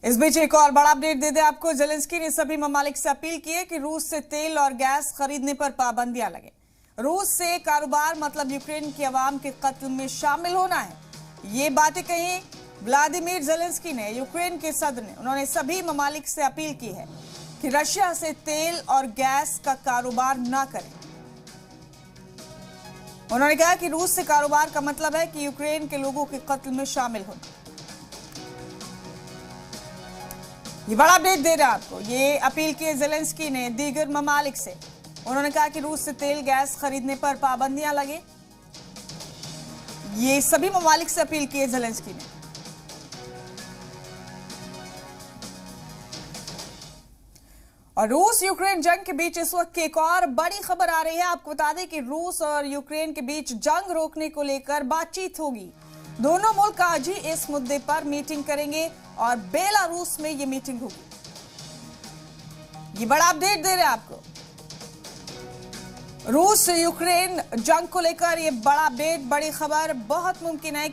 इस बीच एक और बड़ा अपडेट दे दें आपको। जेलेंस्की ने सभी ममालिक से अपील की है कि रूस से तेल और गैस खरीदने पर पाबंदियां लगे। रूस से कारोबार मतलब यूक्रेन की आवाम के कत्ल में शामिल होना है। ये बातें कही व्लादिमीर जेलेंस्की ने यूक्रेन के सदर ने। उन्होंने सभी ममालिक से अपील की है कि रशिया से तेल और गैस का कारोबार ना करें। उन्होंने कहा कि रूस से कारोबार का मतलब है कि यूक्रेन के लोगों के कत्ल में शामिल होना। ये बड़ा अपडेट दे रहा है आपको। ये अपील की जेलेंस्की ने दीगर ममालिक से। उन्होंने कहा कि रूस से तेल गैस खरीदने पर पाबंदियां लगे। ये सभी ममालिक से अपील की है जेलेंस्की ने। और रूस यूक्रेन जंग के बीच इस वक्त एक और बड़ी खबर आ रही है। आपको बता दें कि रूस और यूक्रेन के बीच जंग रोकने को लेकर बातचीत होगी। दोनों मुल्क आज ही इस मुद्दे पर मीटिंग करेंगे और बेलारूस में ये मीटिंग होगी। ये बड़ा अपडेट दे रहे हैं आपको। रूस यूक्रेन जंग को लेकर ये बड़ा अपडेट, बड़ी खबर। बहुत मुमकिन है